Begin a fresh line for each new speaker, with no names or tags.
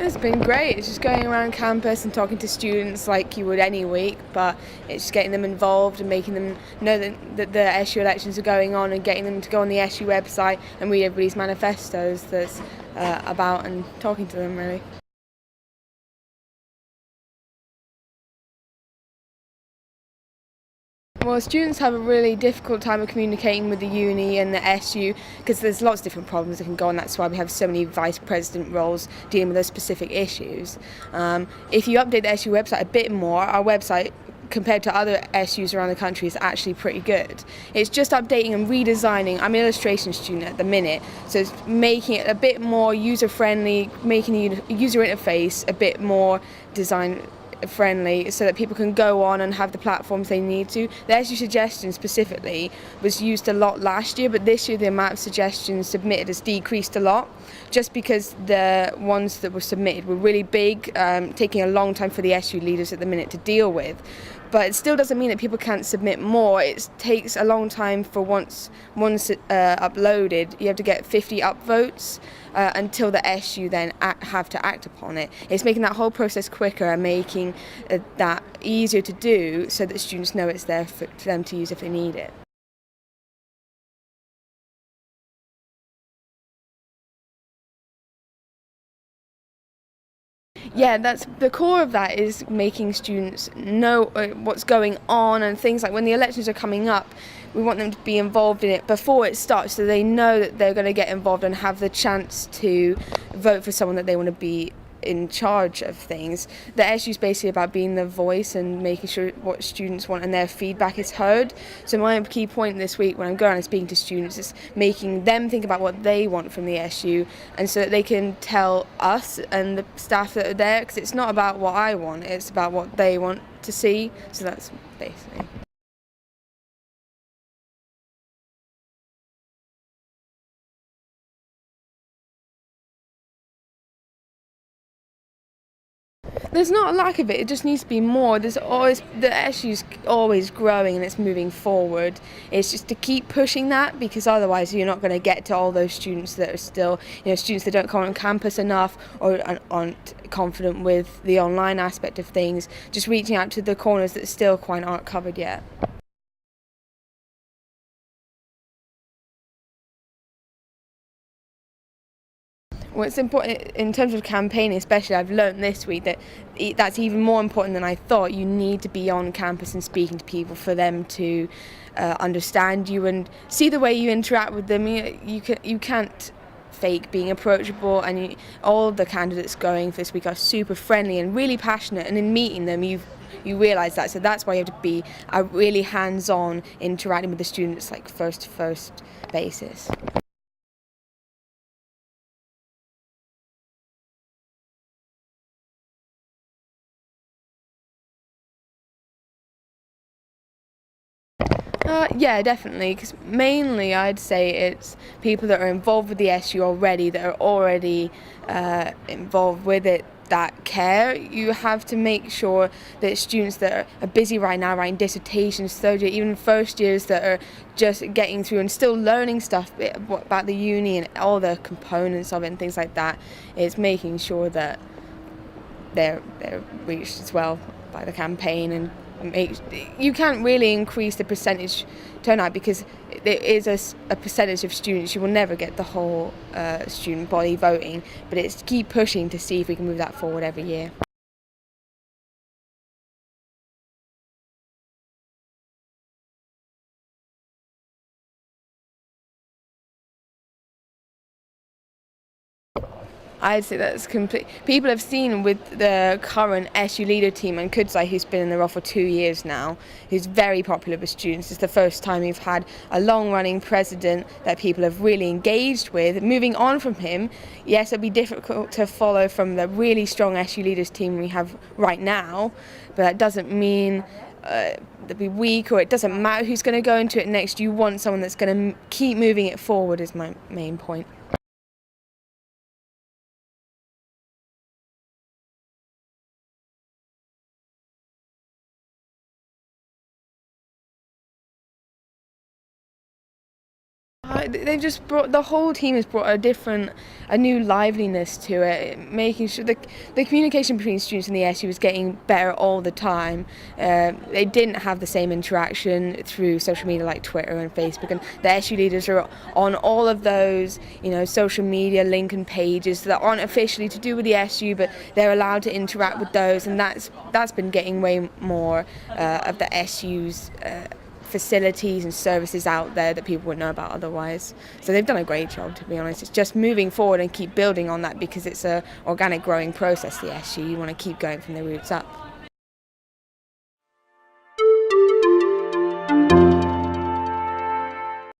It's been great. It's just going around campus and talking to students like you would any week, but it's just getting them involved and making them know that the SU elections are going on and getting them to go on the SU website and read everybody's manifestos that's about, and talking to them really. Well, students have a really difficult time of communicating with the uni and the SU because there's lots of different problems that can go on. That's why we have so many vice president roles dealing with those specific issues. If you update the SU website a bit more, our website compared to other SUs around the country is actually pretty good. It's just updating and redesigning. I'm an illustration student at the minute, so it's making it a bit more user-friendly, making the user interface a bit more design friendly so that people can go on and have the platforms they need to. The SU suggestion specifically was used a lot last year, but this year the amount of suggestions submitted has decreased a lot, just because the ones that were submitted were really big, taking a long time for the SU leaders at the minute to deal with. But it still doesn't mean that people can't submit more. It takes a long time for once uploaded, you have to get 50 upvotes until the SU then have to act upon it. It's making that whole process quicker and making that easier to do so that students know it's there for them to use if they need it. Yeah, that's the core of that, is making students know what's going on, and things like when the elections are coming up, we want them to be involved in it before it starts so they know that they're going to get involved and have the chance to vote for someone that they want to be in charge of things. The SU is basically about being the voice and making sure what students want and their feedback is heard. So my key point this week when I'm going and speaking to students is making them think about what they want from the SU, and so that they can tell us and the staff that are there, because it's not about what I want, it's about what they want to see. So that's basically. There's not a lack of it just needs to be more. There's always, the issue's always growing and it's moving forward. It's just to keep pushing that, because otherwise you're not going to get to all those students that are still, students that don't come on campus enough or aren't confident with the online aspect of things, just reaching out to the corners that still quite aren't covered yet. Well, it's important in terms of campaigning, especially. I've learned this week that that's even more important than I thought. You need to be on campus and speaking to people for them to understand you and see the way you interact with them. You can't fake being approachable, and all the candidates going for this week are super friendly and really passionate, and in meeting them you realise that. So that's why you have to be a really hands-on, interacting with the students, like first basis. Yeah, definitely, because mainly I'd say it's people that are involved with the SU already, that are already involved with it, that care. You have to make sure that students that are busy right now writing dissertations, third year, even first years, that are just getting through and still learning stuff about the uni and all the components of it and things like that, it's making sure that they're reached as well by the campaign. And you can't really increase the percentage turnout because there is a percentage of students. You will never get the whole student body voting, but it's keep pushing to see if we can move that forward every year. I'd say that's complete. People have seen with the current SU leader team and Kudzai, who's been in the role for 2 years now, who's very popular with students. It's the first time we've had a long-running president that people have really engaged with. Moving on from him, yes, it'll be difficult to follow from the really strong SU leaders team we have right now, but that doesn't mean they'll be weak, or it doesn't matter who's going to go into it next. You want someone that's going to keep moving it forward, is my main point. They've just brought, the whole team has brought a new liveliness to it, making sure the communication between students and the SU is getting better all the time. They didn't have the same interaction through social media like Twitter and Facebook, and the SU leaders are on all of those, social media Linc and pages that aren't officially to do with the SU, but they're allowed to interact with those, and that's been getting way more of the SU's facilities and services out there that people wouldn't know about otherwise. So they've done a great job, to be honest. It's just moving forward and keep building on that, because it's a organic growing process, the SU. You want to keep going from the roots up.